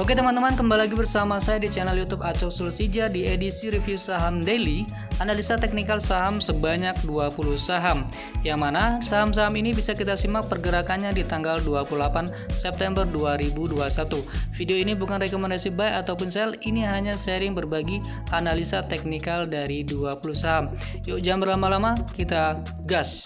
Oke teman-teman, kembali lagi bersama saya di channel YouTube Acok Sulsija di edisi review saham daily, analisa teknikal saham sebanyak 20 saham. Yang mana saham-saham ini bisa kita simak pergerakannya di tanggal 28 September 2021. Video ini bukan rekomendasi buy ataupun sell, ini hanya sharing berbagi analisa teknikal dari 20 saham. Yuk jangan berlama-lama, kita gas.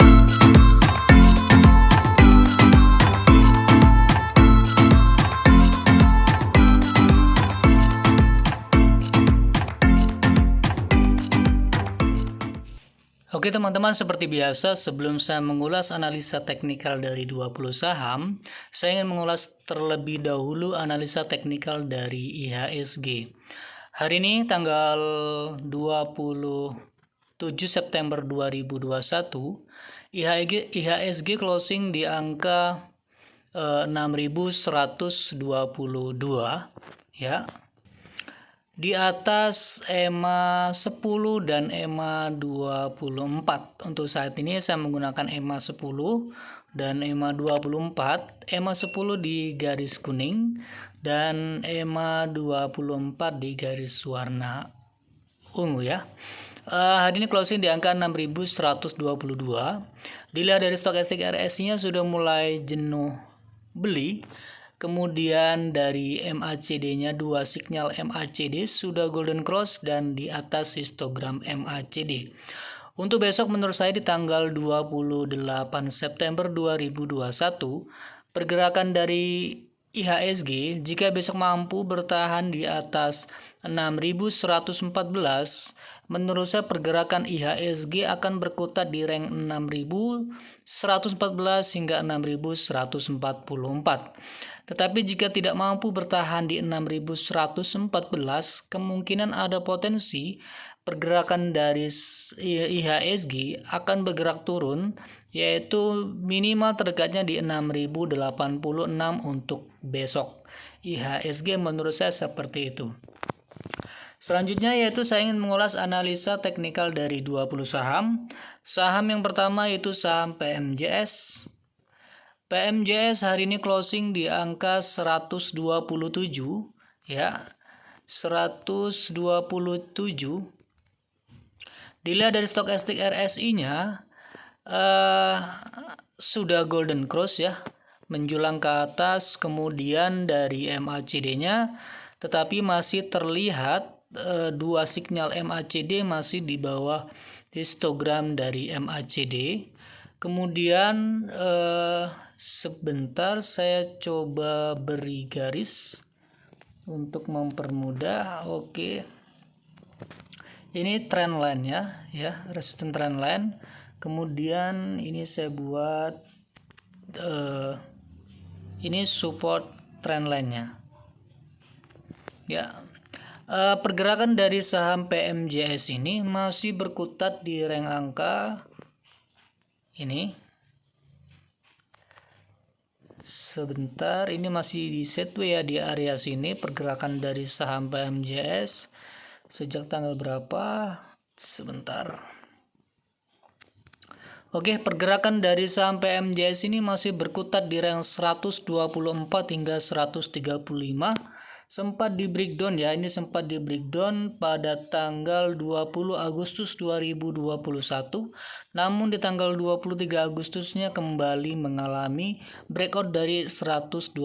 Oke teman-teman, seperti biasa sebelum saya mengulas analisa teknikal dari 20 saham, saya ingin mengulas terlebih dahulu analisa teknikal dari IHSG. Hari ini tanggal 27 September 2021, IHSG closing di angka 6.122 ya. Di atas EMA 10 dan EMA 24. Untuk saat ini saya menggunakan EMA 10 dan EMA 24. EMA 10 di garis kuning dan EMA 24 di garis warna ungu ya. Hari ini closing di angka 6.122. Dilihat dari stokastik RSI-nya sudah mulai jenuh beli. Kemudian dari MACD-nya, dua sinyal MACD sudah golden cross dan di atas histogram MACD. Untuk besok menurut saya di tanggal 28 September 2021, pergerakan dari IHSG jika besok mampu bertahan di atas 6.114, menurut saya pergerakan IHSG akan berkutat di rank 6.114 hingga 6.144. Tetapi jika tidak mampu bertahan di 6.114, kemungkinan ada potensi pergerakan dari IHSG akan bergerak turun, yaitu minimal terdekatnya di 6.086 untuk besok. IHSG menurut saya seperti itu. Selanjutnya yaitu saya ingin mengulas analisa teknikal dari 20 saham. Saham yang pertama yaitu saham PMJS. PMJS hari ini closing di angka 127 ya. 127. Dilihat dari stokastik RSI-nya sudah golden cross ya, menjulang ke atas, kemudian dari MACD-nya tetapi masih terlihat dua sinyal MACD masih di bawah histogram dari MACD. Kemudian sebentar saya coba beri garis untuk mempermudah. Oke. Ini trend line ya, resisten trend line. Kemudian ini saya buat ini support trend line-nya. Ya. Pergerakan dari saham PMJS ini masih berkutat di rank angka ini. Sebentar, ini masih di sideways ya, di area sini. Pergerakan dari saham PMJS sejak tanggal berapa? Sebentar. Oke, pergerakan dari saham PMJS ini masih berkutat di rank 124 hingga 135. Sempat di breakdown ya, ini sempat di breakdown pada tanggal 20 Agustus 2021. Namun di tanggal 23 Agustusnya kembali mengalami breakout dari 124.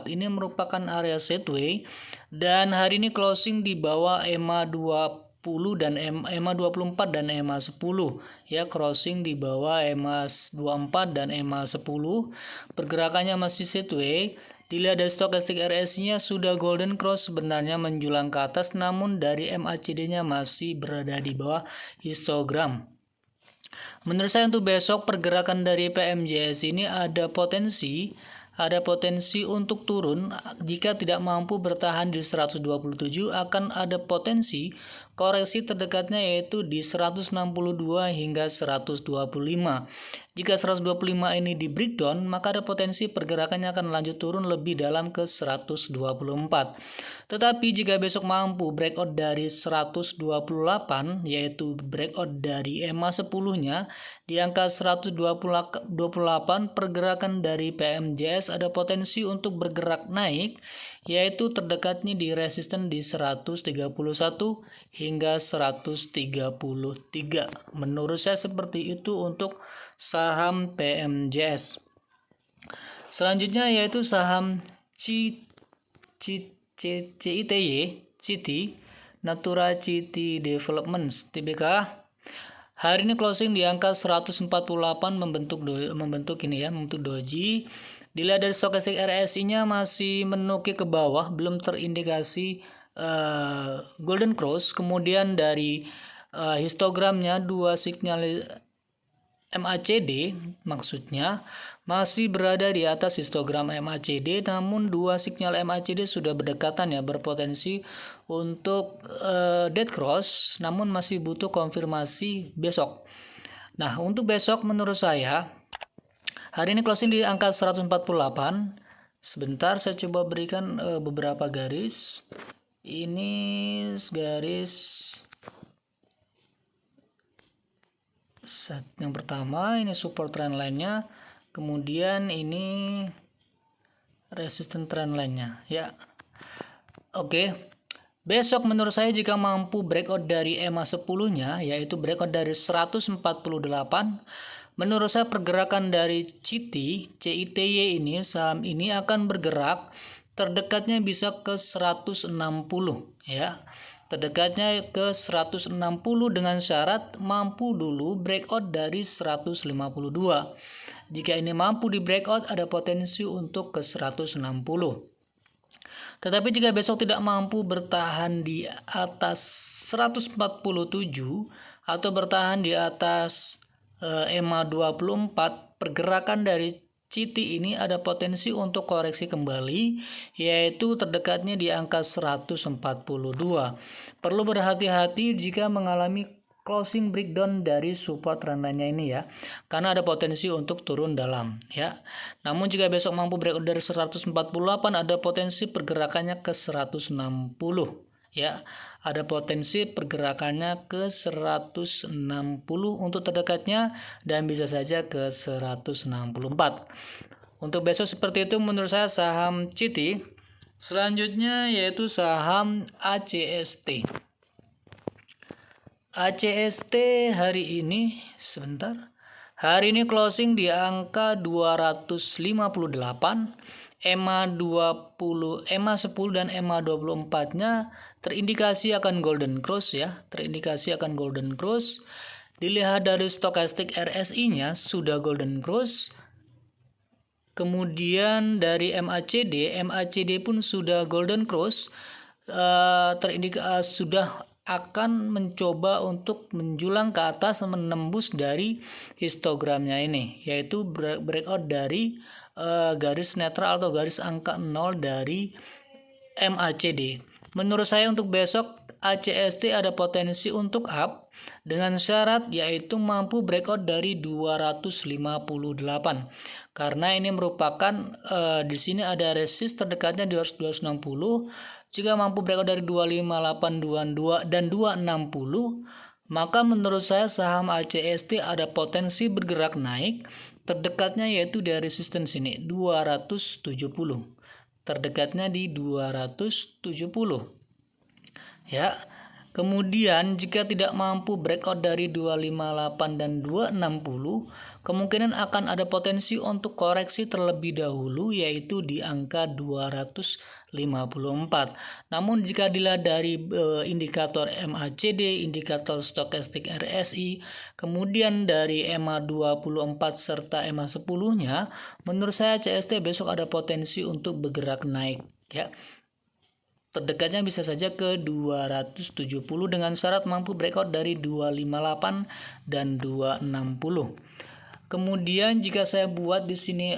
Ini merupakan area sideways dan hari ini closing di bawah EMA 20 dan EMA 24 dan EMA 10 ya, crossing di bawah EMA 24 dan EMA 10. Pergerakannya masih sideways. Dilihat dari stokastik RSI-nya sudah golden cross, sebenarnya menjulang ke atas, namun dari MACD-nya masih berada di bawah histogram. Menurut saya untuk besok pergerakan dari PMJS ini ada potensi untuk turun. Jika tidak mampu bertahan di 127, akan ada potensi koreksi terdekatnya yaitu di 162 hingga 125. Jika 125 ini di breakdown, maka ada potensi pergerakannya akan lanjut turun lebih dalam ke 124. Tetapi jika besok mampu breakout dari 128, yaitu breakout dari EMA 10-nya, di angka 128, pergerakan dari PMJS ada potensi untuk bergerak naik, yaitu terdekatnya di resisten di 131 hingga 133. Menurut saya seperti itu untuk saham PMJS. Selanjutnya yaitu saham CITY, Natura City Developments, TBK. Hari ini closing di angka 148 membentuk doji. Dilihat dari stokastik RSI-nya masih menukik ke bawah, belum terindikasi golden cross. Kemudian dari histogramnya dua sinyal MACD maksudnya masih berada di atas histogram MACD, namun dua sinyal MACD sudah berdekatan ya, berpotensi untuk dead cross, namun masih butuh konfirmasi besok. Nah, untuk besok menurut saya hari ini closing di angka 148. Sebentar saya coba berikan beberapa garis. Ini garis yang pertama, ini support trend line-nya, kemudian ini resistance trend line-nya ya. Oke. Besok menurut saya jika mampu breakout dari EMA 10-nya, yaitu breakout dari 148, menurut saya pergerakan dari CITY ini, saham ini akan bergerak terdekatnya bisa ke 160 ya. Terdekatnya ke 160 dengan syarat mampu dulu breakout dari 152. Jika ini mampu di breakout, ada potensi untuk ke 160. Tetapi jika besok tidak mampu bertahan di atas 147 atau bertahan di atas EMA 24, pergerakan dari CITY ini ada potensi untuk koreksi kembali, yaitu terdekatnya di angka 142. Perlu berhati-hati jika mengalami closing breakdown dari support trendnya ini ya, karena ada potensi untuk turun dalam ya. Namun jika besok mampu breakout dari 148, ada potensi pergerakannya ke 160 ya. Ada potensi pergerakannya ke 160 untuk terdekatnya, dan bisa saja ke 164. Untuk besok seperti itu menurut saya saham CITY. Selanjutnya yaitu saham ACST. ACST hari ini hari ini closing di angka 258. EMA 20, EMA 10 dan EMA 24-nya terindikasi akan golden cross ya, Dilihat dari stokastik RSI-nya sudah golden cross. Kemudian dari MACD pun sudah golden cross, sudah akan mencoba untuk menjulang ke atas menembus dari histogramnya ini, yaitu breakout dari garis netral atau garis angka 0 dari MACD. Menurut saya untuk besok ACST ada potensi untuk up dengan syarat yaitu mampu breakout dari 258, karena ini merupakan di sini ada resist terdekatnya di 260. Jika mampu breakout dari 258, 22 dan 260, maka menurut saya saham ACST ada potensi bergerak naik. Terdekatnya yaitu di resistance ini 270. Terdekatnya di 270. Ya. Kemudian jika tidak mampu breakout dari 258 dan 260, kemungkinan akan ada potensi untuk koreksi terlebih dahulu yaitu di angka 254. Namun jika dilihat dari indikator MACD, indikator stokastik RSI, kemudian dari EMA 24 serta EMA 10-nya, menurut saya CST besok ada potensi untuk bergerak naik ya. Terdekatnya bisa saja ke 270 dengan syarat mampu breakout dari 258 dan 260. Kemudian jika saya buat di sini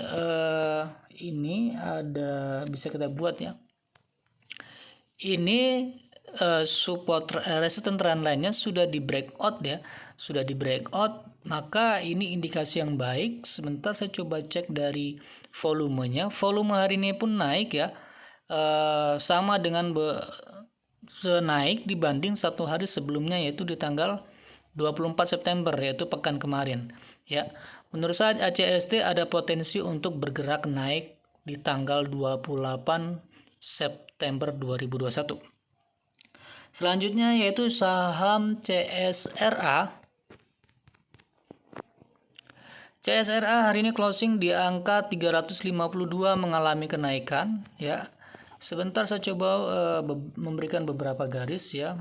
ini ada, bisa kita buat ya. Ini support resistance trend line-nya sudah di breakout ya, sudah di breakout, maka ini indikasi yang baik. Sebentar saya coba cek dari volumenya. Volume hari ini pun naik ya, sama dengan naik dibanding satu hari sebelumnya, yaitu di tanggal 24 September, yaitu pekan kemarin ya. Menurut saya ACST ada potensi untuk bergerak naik di tanggal 28 September 2021. Selanjutnya yaitu saham CSRA. CSRA hari ini closing di angka 352 mengalami kenaikan ya. Sebentar saya coba memberikan beberapa garis ya,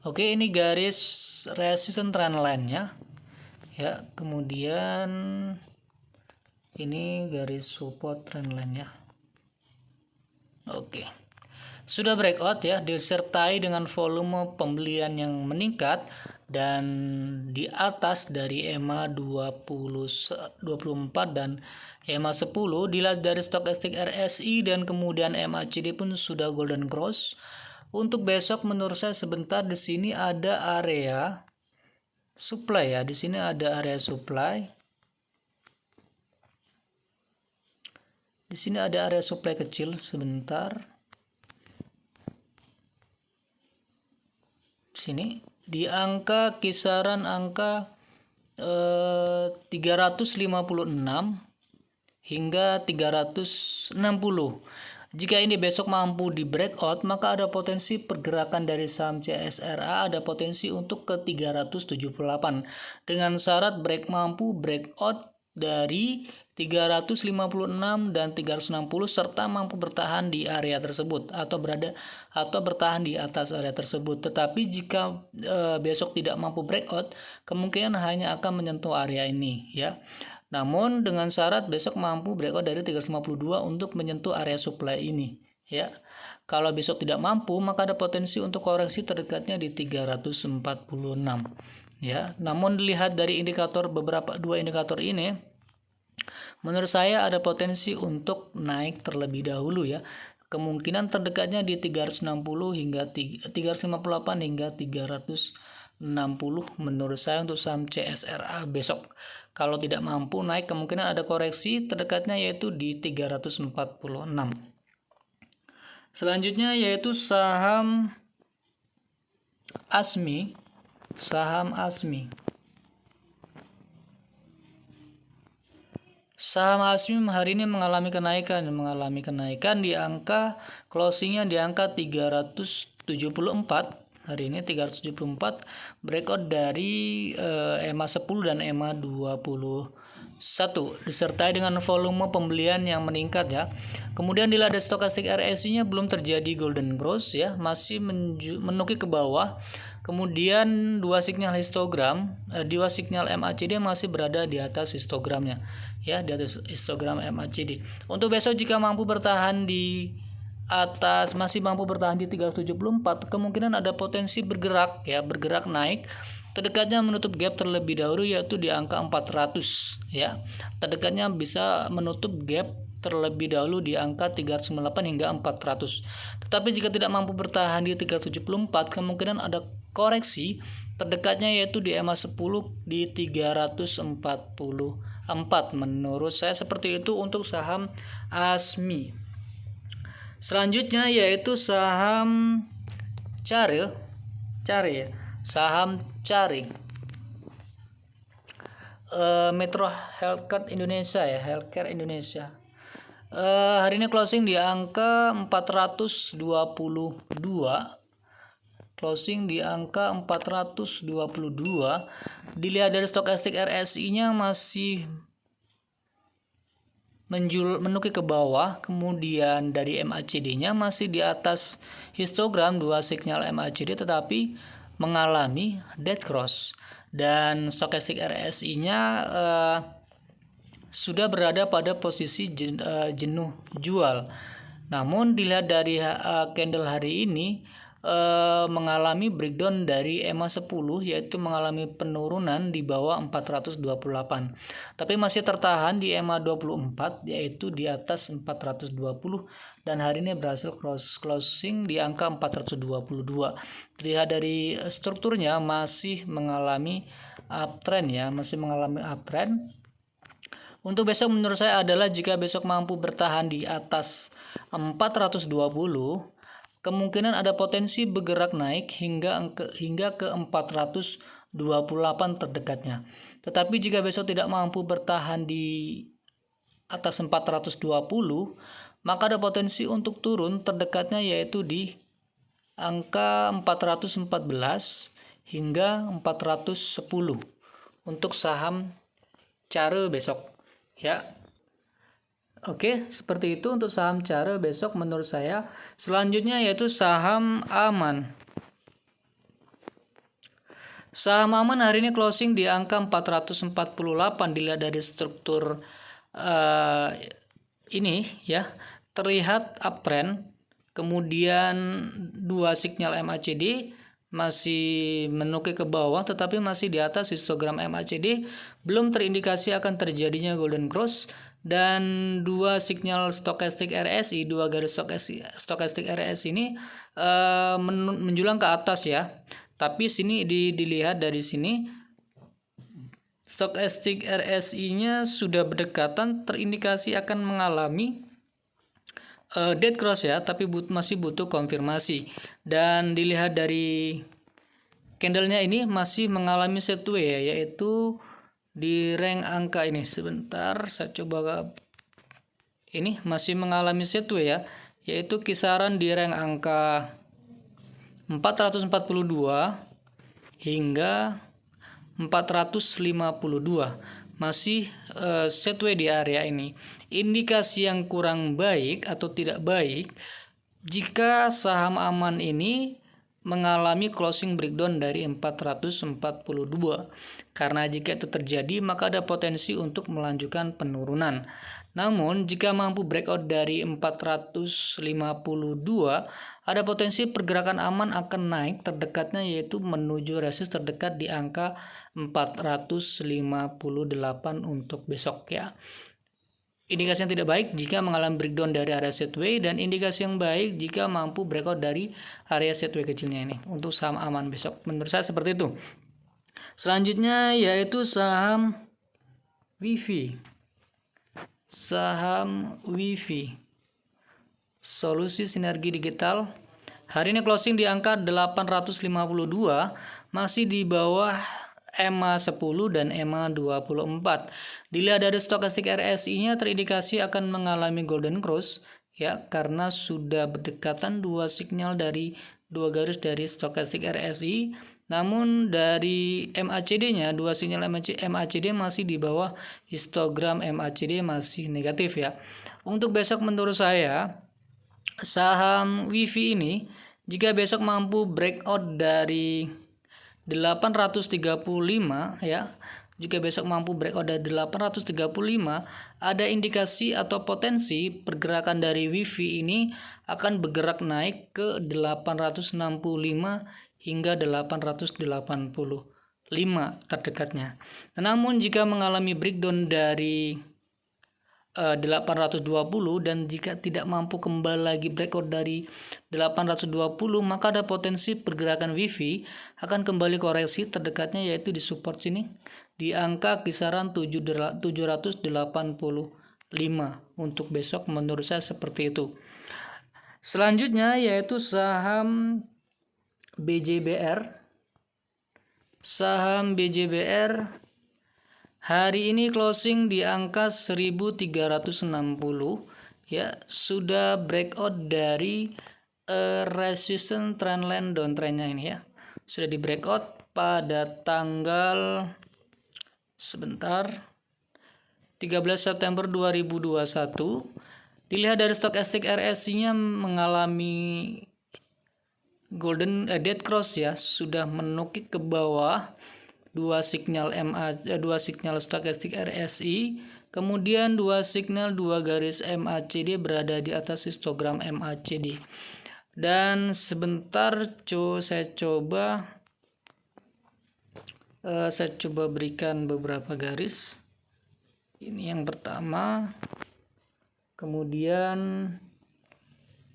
Oke, ini garis resistance trend line-nya ya. Kemudian ini garis support trend line-nya. Oke. Sudah breakout ya, disertai dengan volume pembelian yang meningkat dan di atas dari EMA 24 dan EMA 10. Dilihat dari stokastik RSI dan kemudian MACD pun sudah golden cross. Untuk besok menurut saya sebentar di sini ada area supply ya, di sini ada area supply. Di sini ada area supply kecil sebentar. Sini di angka kisaran angka 356 hingga 360. Jika ini besok mampu di breakout, maka ada potensi pergerakan dari saham CSRA, ada potensi untuk ke 378 dengan syarat mampu breakout dari 356 dan 360 serta mampu bertahan di area tersebut atau bertahan di atas area tersebut. Tetapi jika besok tidak mampu breakout, kemungkinan hanya akan menyentuh area ini ya. Namun dengan syarat besok mampu breakout dari 352 untuk menyentuh area supply ini ya. Kalau besok tidak mampu, maka ada potensi untuk koreksi terdekatnya di 346 ya. Namun dilihat dari dua indikator ini, menurut saya ada potensi untuk naik terlebih dahulu ya. Kemungkinan terdekatnya di 360 hingga 358 hingga 360 menurut saya untuk saham CSRA besok. Kalau tidak mampu naik, kemungkinan ada koreksi terdekatnya yaitu di 346. Selanjutnya yaitu saham ASMI. Saham ASMI hari ini mengalami kenaikan di angka closingnya di angka 374. Hari ini 374 breakout dari EMA 10 dan EMA 21 disertai dengan volume pembelian yang meningkat ya. Kemudian dilihat dari stokastik RSI-nya belum terjadi golden cross ya, masih menukik ke bawah. Kemudian dua sinyal MACD masih berada di atas histogramnya ya, di atas histogram MACD. Untuk besok jika mampu bertahan di atas, masih mampu bertahan di 374, kemungkinan ada potensi bergerak naik. Terdekatnya menutup gap terlebih dahulu yaitu di angka 400 ya. Terdekatnya bisa menutup gap terlebih dahulu di angka 398 hingga 400. Tetapi jika tidak mampu bertahan di 374, kemungkinan ada koreksi terdekatnya yaitu di EMA 10 di 344. Menurut saya seperti itu untuk saham ASMI. Selanjutnya yaitu saham Cari. Saham Cari. Metro Healthcare Indonesia ya, Healthcare Indonesia. Hari ini closing di angka 422. Closing di angka 422. Dilihat dari stokastik RSI-nya masih menukik ke bawah, kemudian dari MACD-nya masih di atas histogram dua sinyal MACD tetapi mengalami dead cross dan stokastik RSI-nya sudah berada pada posisi jenuh jual. Namun dilihat dari candle hari ini mengalami breakdown dari EMA 10, yaitu mengalami penurunan di bawah 428. Tapi masih tertahan di EMA 24, yaitu di atas 420, dan hari ini berhasil closing di angka 422. Dilihat dari strukturnya masih mengalami uptrend ya, masih mengalami uptrend. Untuk besok menurut saya adalah jika besok mampu bertahan di atas 420, kemungkinan ada potensi bergerak naik hingga ke 428 terdekatnya. Tetapi jika besok tidak mampu bertahan di atas 420, maka ada potensi untuk turun terdekatnya yaitu di angka 414 hingga 410 untuk saham CARE besok. Ya, oke, seperti itu untuk saham CARE besok menurut saya. Selanjutnya yaitu saham Aman. Saham Aman hari ini closing di angka 448 dilihat dari struktur ini ya, terlihat uptrend. Kemudian dua sinyal MACD masih menukik ke bawah tetapi masih di atas histogram MACD, belum terindikasi akan terjadinya golden cross, dan dua sinyal stokastik RSI, dua garis stokastik RSI ini menjulang ke atas ya. Tapi sini dilihat dari sini stokastik RSI-nya sudah berdekatan, terindikasi akan mengalami dead cross ya, tapi masih butuh konfirmasi. Dan dilihat dari candlenya ini masih mengalami sideways ya, yaitu di rank angka ini. Sebentar, saya coba ini masih mengalami sideways ya, yaitu kisaran di rank angka 442 hingga 452. Masih sideways di area ini. Indikasi yang kurang baik atau tidak baik jika saham Aman ini mengalami closing breakdown dari 442. Karena jika itu terjadi maka ada potensi untuk melanjutkan penurunan. Namun jika mampu breakout dari 452, ada potensi pergerakan Aman akan naik terdekatnya yaitu menuju resist terdekat di angka 458 untuk besok ya. Indikasi yang tidak baik jika mengalami breakdown dari area sideways, dan indikasi yang baik jika mampu breakout dari area sideways kecilnya ini untuk saham Aman besok. Menurut saya seperti itu. Selanjutnya yaitu saham WiFi. Saham WiFi, Solusi Sinergi Digital, hari ini closing di angka 852, masih di bawah EMA 10 dan EMA 24. Dilihat dari stokastik RSI-nya terindikasi akan mengalami golden cross ya, karena sudah berdekatan dua sinyal dari dua garis dari stokastik RSI. Namun dari MACD-nya, dua sinyal MACD masih di bawah histogram MACD, masih negatif ya. Untuk besok menurut saya saham WiFi ini jika besok mampu breakout dari 835 ya, jika besok mampu breakout dari 835, ada indikasi atau potensi pergerakan dari WiFi ini akan bergerak naik ke 865 hingga 885 terdekatnya. Namun jika mengalami breakdown dari 820 dan jika tidak mampu kembali lagi breakout dari 820, maka ada potensi pergerakan WiFi akan kembali koreksi terdekatnya yaitu di support sini di angka kisaran 785 untuk besok. Menurut saya seperti itu. Selanjutnya yaitu saham BJBR. Saham BJBR hari ini closing di angka 1360 ya, sudah breakout dari resistance trendline downtrendnya ini ya. Sudah di breakout pada tanggal 13 September 2021. Dilihat dari stokastik RSI-nya mengalami golden dead cross ya, sudah menukik ke bawah dua sinyal stokastik RSI, kemudian dua garis MACD berada di atas histogram MACD. Dan sebentar saya coba berikan beberapa garis. Ini yang pertama, kemudian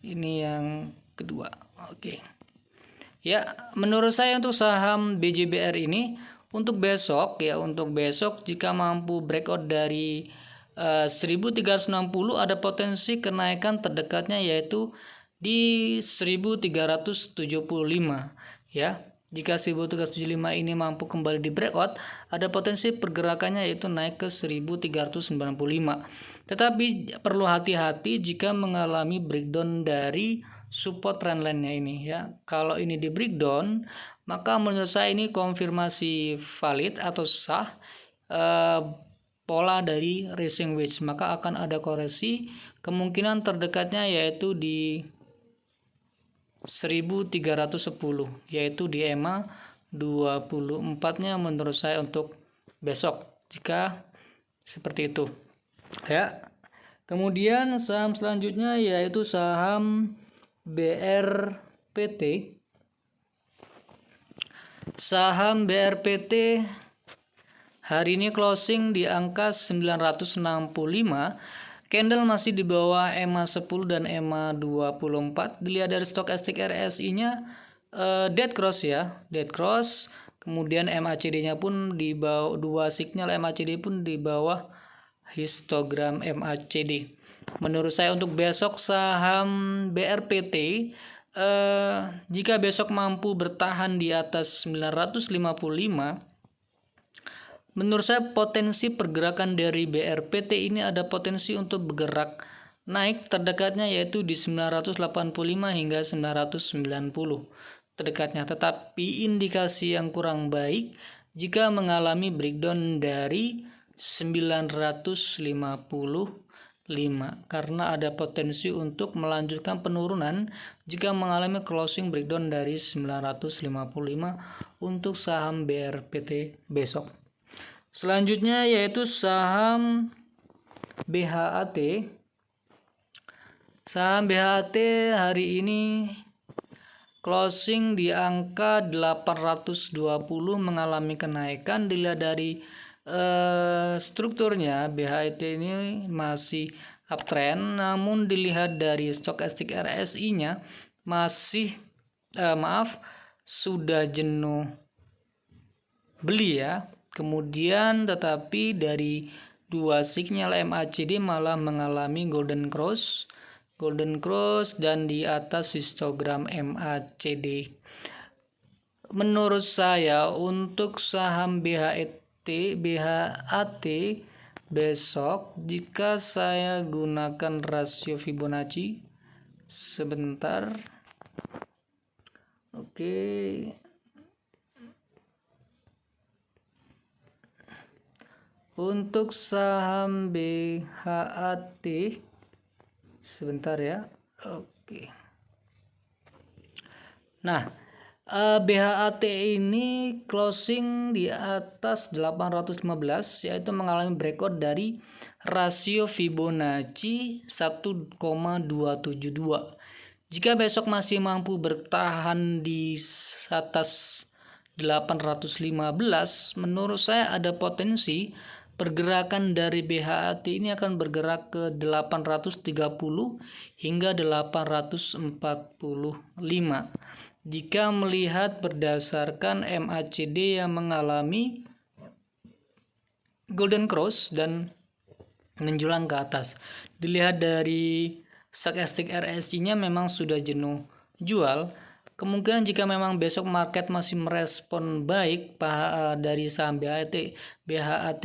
ini yang kedua. Oke. Ya, menurut saya untuk saham BJBR ini untuk besok jika mampu breakout dari 1360 ada potensi kenaikan terdekatnya yaitu di 1375 ya. Jika 1375 ini mampu kembali di breakout, ada potensi pergerakannya yaitu naik ke 1395. Tetapi perlu hati-hati jika mengalami breakdown dari support trendline-nya ini ya. Kalau ini di breakdown, maka menurut saya ini konfirmasi valid atau sah pola dari rising wedge, maka akan ada koreksi. Kemungkinan terdekatnya yaitu di 1310, yaitu di EMA 24-nya menurut saya untuk besok jika seperti itu ya. Kemudian saham selanjutnya yaitu saham BRPT. Saham BRPT hari ini closing di angka 965. Candle masih di bawah EMA 10 dan EMA 24. Dilihat dari stokastik RSI-nya dead cross ya, dead cross. Kemudian MACD-nya pun di bawah, dua signal MACD pun di bawah histogram MACD. Menurut saya untuk besok saham BRPT jika besok mampu bertahan di atas 955, menurut saya potensi pergerakan dari BRPT ini ada potensi untuk bergerak naik terdekatnya yaitu di 985 hingga 990 terdekatnya. Tetapi indikasi yang kurang baik jika mengalami breakdown dari 955 karena ada potensi untuk melanjutkan penurunan jika mengalami closing breakdown dari 955 untuk saham BRPT besok. Selanjutnya yaitu saham BHAT. Saham BHAT hari ini closing di angka 820 mengalami kenaikan. Dilihat dari strukturnya BHAT ini masih uptrend, namun dilihat dari stokastik RSI-nya masih sudah jenuh beli ya. Kemudian tetapi dari dua signal MACD malah mengalami golden cross dan di atas histogram MACD. Menurut saya untuk saham BHAT besok jika saya gunakan rasio Fibonacci sebentar. Oke. Untuk saham BHAT sebentar ya. Oke. Nah, BHAT ini closing di atas 815 yaitu mengalami breakout dari rasio Fibonacci 1,272. Jika besok masih mampu bertahan di atas 815, menurut saya ada potensi pergerakan dari BHAT ini akan bergerak ke 830 hingga 845. Jika melihat berdasarkan MACD yang mengalami golden cross dan menjulang ke atas. Dilihat dari stokastik RSI-nya memang sudah jenuh jual. Kemungkinan jika memang besok market masih merespon baik dari saham BHAT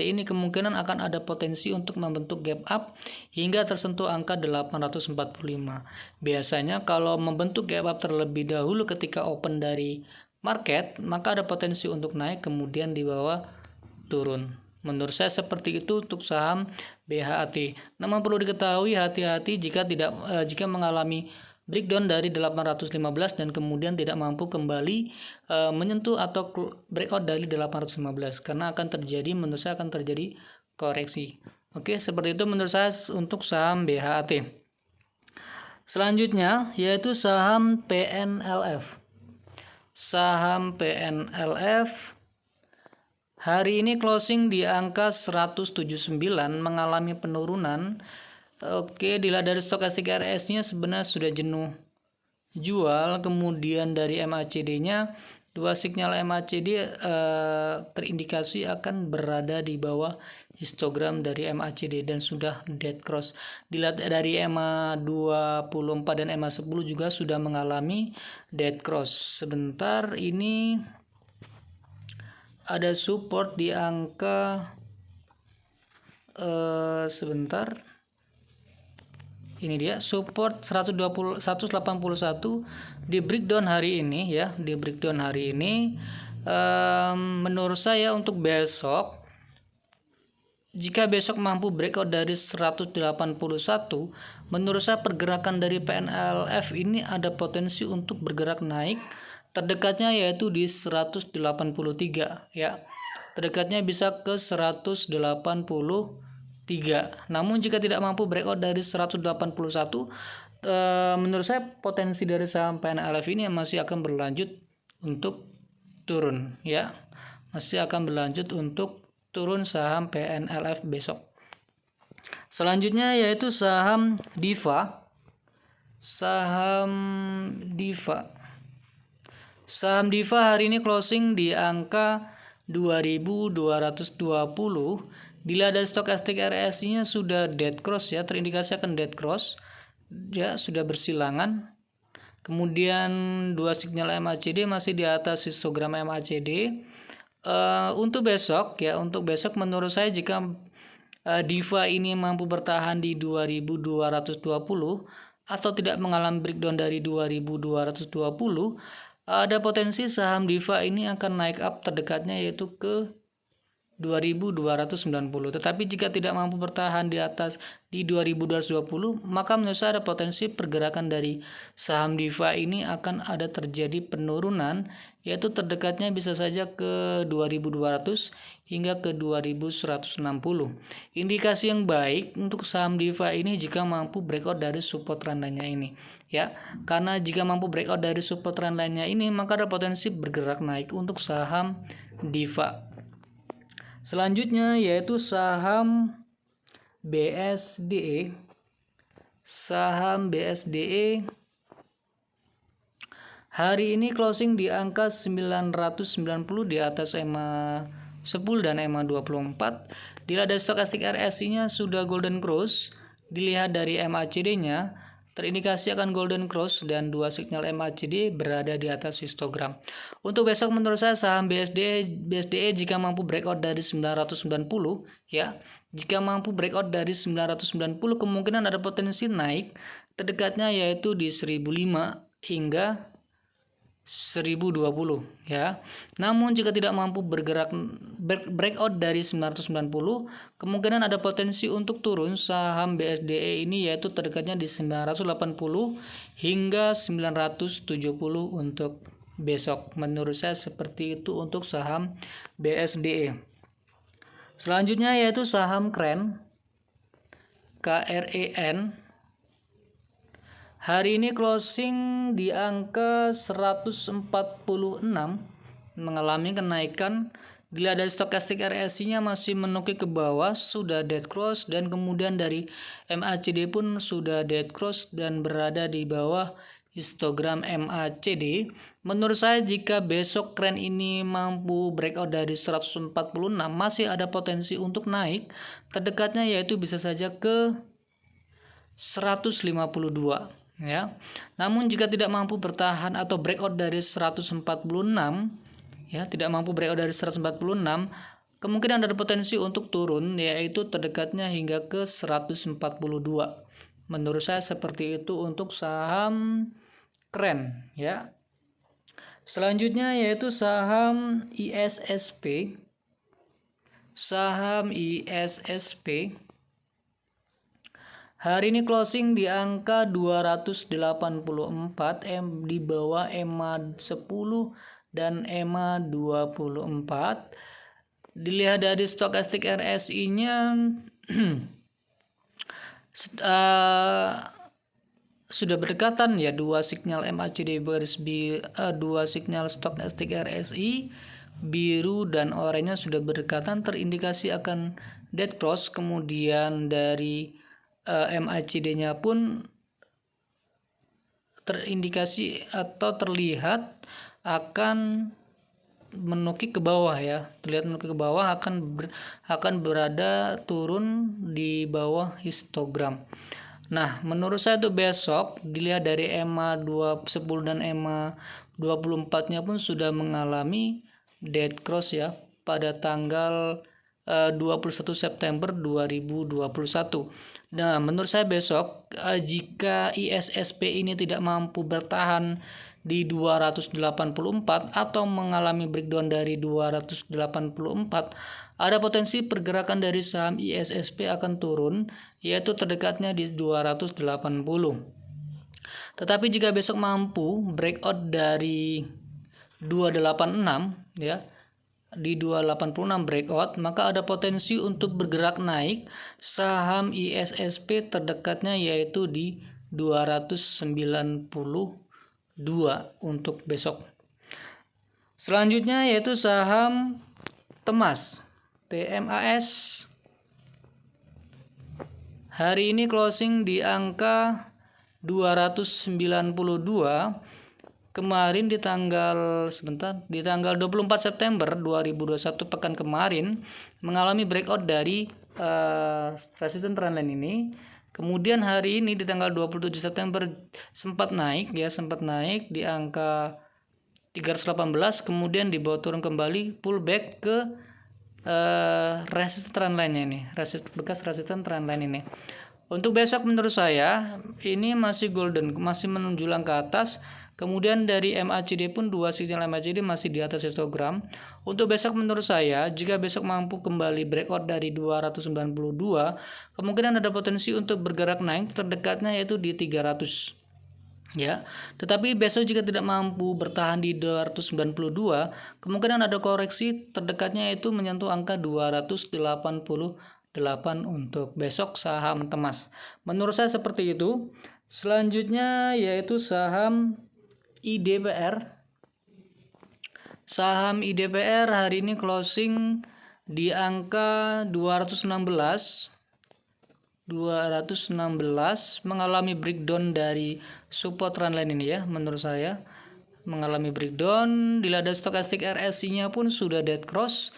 ini kemungkinan akan ada potensi untuk membentuk gap up hingga tersentuh angka 845. Biasanya kalau membentuk gap up terlebih dahulu ketika open dari market, maka ada potensi untuk naik kemudian di bawah turun. Menurut saya seperti itu untuk saham BHAT. Namun perlu diketahui hati-hati jika mengalami breakdown dari 815 dan kemudian tidak mampu kembali menyentuh atau breakout dari 815 karena menurut saya akan terjadi koreksi. Oke, seperti itu menurut saya untuk saham BHAT. Selanjutnya yaitu saham PNLF. Saham PNLF hari ini closing di angka 179 mengalami penurunan. Oke, dilihat dari stokastik RS-nya sebenarnya sudah jenuh jual, kemudian dari MACD-nya dua sinyal MACD terindikasi akan berada di bawah histogram dari MACD dan sudah dead cross. Dilihat dari EMA 24 dan EMA 10 juga sudah mengalami dead cross. Sebentar, ini ada support di angka sebentar. Ini dia support 181 di breakdown hari ini ya, di breakdown hari ini. Menurut saya untuk besok, jika besok mampu breakout dari 181, menurut saya pergerakan dari PNLF ini ada potensi untuk bergerak naik. Terdekatnya yaitu di 183 ya. Terdekatnya bisa ke 183. Namun jika tidak mampu breakout dari 181, menurut saya potensi dari saham PNLF ini masih akan berlanjut untuk turun ya. Masih akan berlanjut untuk turun saham PNLF besok. Selanjutnya yaitu saham Diva. Saham Diva hari ini closing di angka 2220. Dilihat dari stokastik RSI-nya sudah dead cross ya, terindikasi akan dead cross. Ya, sudah bersilangan. Kemudian dua sinyal MACD masih di atas histogram MACD. Untuk besok menurut saya jika Diva ini mampu bertahan di 2220 atau tidak mengalami breakdown dari 2220, ada potensi saham Diva ini akan naik up terdekatnya yaitu ke 2290. Tetapi jika tidak mampu bertahan di atas di 2220, maka menurut saya ada potensi pergerakan dari saham Diva ini akan ada terjadi penurunan, yaitu terdekatnya bisa saja ke 2200 hingga ke 2160. Indikasi yang baik untuk saham Diva ini jika mampu breakout dari support trend-nya ini ya. Karena jika mampu breakout dari support trend-nya ini, maka ada potensi bergerak naik untuk saham Diva. Selanjutnya yaitu saham BSDE. Saham BSDE hari ini closing di angka 990 di atas EMA 10 dan EMA 24. Dilihat dari stokastik RSI-nya sudah golden cross. Dilihat dari MACD-nya terindikasi akan golden cross dan dua sinyal MACD berada di atas histogram. Untuk besok menurut saya saham BSDE jika mampu breakout dari 990 ya. Jika mampu breakout dari 990 kemungkinan ada potensi naik terdekatnya yaitu di 1005 hingga 1020 ya. Namun jika tidak mampu bergerak breakout dari 990, kemungkinan ada potensi untuk turun saham BSDE ini yaitu terdekatnya di 980 hingga 970 untuk besok. Menurut saya seperti itu untuk saham BSDE. Selanjutnya yaitu saham KREN. KREN hari ini closing di angka 146 mengalami kenaikan. Dilihat dari stokastik RSI-nya masih menukik ke bawah, sudah dead cross dan kemudian dari MACD pun sudah dead cross dan berada di bawah histogram MACD. Menurut saya jika besok tren ini mampu breakout dari 146 masih ada potensi untuk naik. Terdekatnya yaitu bisa saja ke 152 ya. Namun jika tidak mampu bertahan atau breakout dari 146 ya, tidak mampu breakout dari 146, kemungkinan ada potensi untuk turun yaitu terdekatnya hingga ke 142. Menurut saya seperti itu untuk saham KREN ya. Selanjutnya yaitu saham ISSP. Saham ISSP hari ini closing di angka 284 di bawah EMA 10 dan EMA 24. Dilihat dari stokastik RSI-nya sudah berdekatan ya, dua sinyal MACD dua sinyal stokastik RSI biru dan oranye sudah berdekatan, terindikasi akan dead cross. Kemudian dari MACD-nya pun terindikasi atau terlihat akan menukik ke bawah ya, terlihat menukik ke bawah, akan berada turun di bawah histogram. Nah, menurut saya tuh besok dilihat dari EMA 210 dan EMA 24-nya pun sudah mengalami dead cross ya pada tanggal 21 September 2021. Nah, menurut saya besok jika ISSP ini tidak mampu bertahan di 284 atau mengalami breakdown dari 284, ada potensi pergerakan dari saham ISSP akan turun, yaitu terdekatnya di 280. Tetapi jika besok mampu breakout dari 286 ya, di 286 breakout, maka ada potensi untuk bergerak naik saham ISSP terdekatnya yaitu di 292 untuk besok. Selanjutnya yaitu saham Temas, TMAS. Hari ini closing di angka 292. Kemarin di tanggal 24 September 2021 pekan kemarin mengalami breakout dari resistance trendline ini. Kemudian hari ini di tanggal 27 September sempat naik di angka 318, kemudian dibawa turun kembali, pullback ke resistance trendline ini, bekas resistance trendline ini. Untuk besok menurut saya ini masih golden, masih menunjulang ke atas. Kemudian dari MACD pun dua sinyal MACD masih di atas histogram. Untuk besok menurut saya jika besok mampu kembali breakout dari 292, kemungkinan ada potensi untuk bergerak naik, terdekatnya yaitu di 300. Ya, tetapi besok jika tidak mampu bertahan di 292, kemungkinan ada koreksi, terdekatnya yaitu menyentuh angka 288 untuk besok saham Temas. Menurut saya seperti itu. Selanjutnya yaitu saham IDPR. Saham IDPR hari ini closing di angka 216 mengalami breakdown dari support trendline ini ya. Menurut saya mengalami breakdown. Di lada stokastik RSI-nya pun sudah dead cross.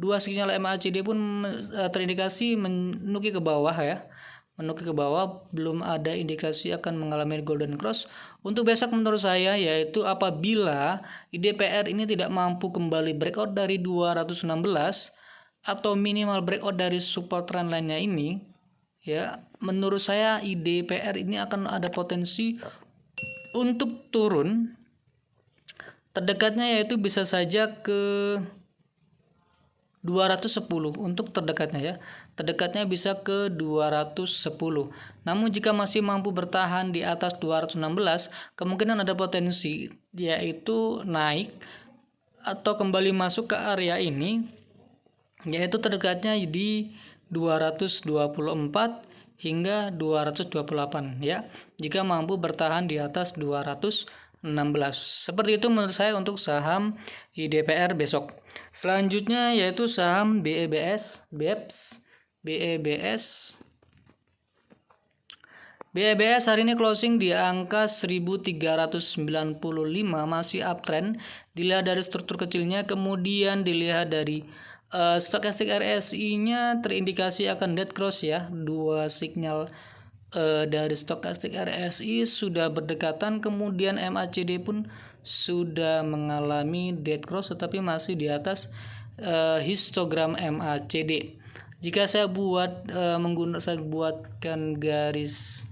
Dua sinyal MACD pun terindikasi menukik ke bawah ya. Menukik ke bawah, belum ada indikasi akan mengalami golden cross. Untuk besok menurut saya yaitu apabila IDPR ini tidak mampu kembali breakout dari 216 atau minimal breakout dari support trendline-nya ini ya, menurut saya IDPR ini akan ada potensi untuk turun. Terdekatnya yaitu bisa saja ke 210 untuk terdekatnya ya. Terdekatnya bisa ke 210. Namun jika masih mampu bertahan di atas 216, kemungkinan ada potensi yaitu naik atau kembali masuk ke area ini, yaitu terdekatnya di 224 hingga 228 ya. Jika mampu bertahan di atas 216. Seperti itu menurut saya untuk saham IDPR besok. Selanjutnya yaitu saham BEBS. BEBS hari ini closing di angka 1395, masih uptrend dilihat dari struktur kecilnya. Kemudian dilihat dari stokastik RSI-nya terindikasi akan dead cross ya. Dua sinyal dari stokastik RSI sudah berdekatan, kemudian MACD pun sudah mengalami dead cross tetapi masih di atas histogram MACD. Jika saya buatkan garis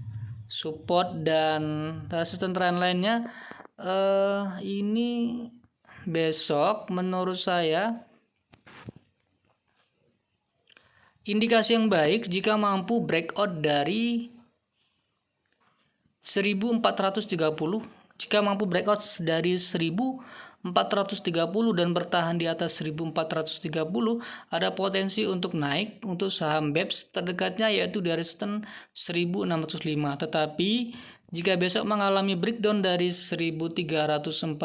support dan resistance trend lainnya, ini besok menurut saya indikasi yang baik jika mampu breakout dari 1430. Jika mampu breakout dari 1430 dan bertahan di atas 1430, ada potensi untuk naik untuk saham BEBS, terdekatnya yaitu di resistance 1605. Tetapi jika besok mengalami breakdown dari 1345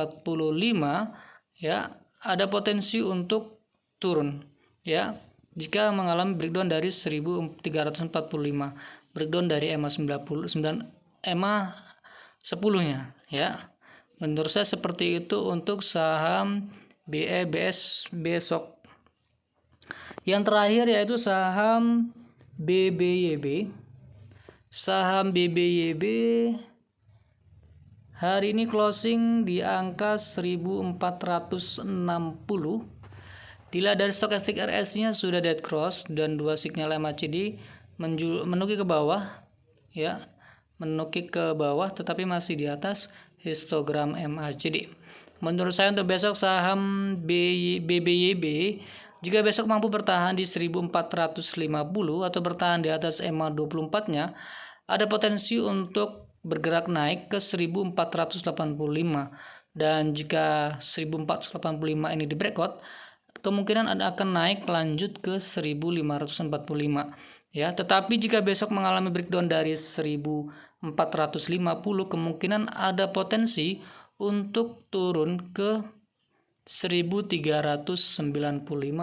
ya, ada potensi untuk turun ya. Jika mengalami breakdown dari 1345, breakdown dari EMA 99, EMA 10-nya ya. Menurut saya seperti itu untuk saham BEBS besok. Yang terakhir yaitu saham BBYB. Saham BBYB hari ini closing di angka 1460. Dilihat dari stokastik RS-nya sudah dead cross dan dua sinyal MACD menukik ke bawah ya, menukik ke bawah tetapi masih di atas histogram MACD. Menurut saya untuk besok saham BBYB jika besok mampu bertahan di 1450 atau bertahan di atas EMA 24-nya, ada potensi untuk bergerak naik ke 1485. Dan jika 1485 ini di breakout, kemungkinan akan naik lanjut ke 1545 ya. Tetapi jika besok mengalami breakdown dari 1450, kemungkinan ada potensi untuk turun ke 1395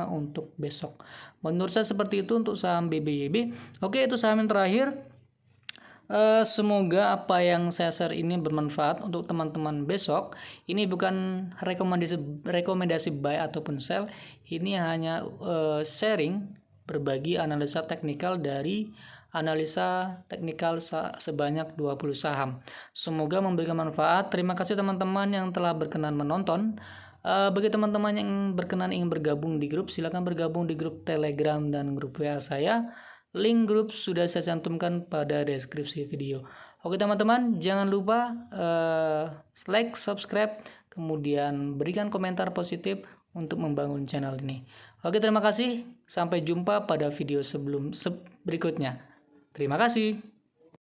untuk besok. Menurut saya seperti itu untuk saham BBYB. Oke, itu saham yang terakhir. Semoga apa yang saya share ini bermanfaat untuk teman-teman besok. Ini bukan rekomendasi buy ataupun sell. Ini hanya sharing, berbagi analisa teknikal dari analisa teknikal sebanyak 20 saham. Semoga memberikan manfaat. Terima kasih teman-teman yang telah berkenan menonton. Bagi teman-teman yang berkenan ingin bergabung di grup, silakan bergabung di grup Telegram dan grup WA saya. Link grup sudah saya cantumkan pada deskripsi video. Oke teman-teman, jangan lupa like, subscribe, kemudian berikan komentar positif untuk membangun channel ini. Oke, terima kasih. Sampai jumpa pada video berikutnya. Terima kasih.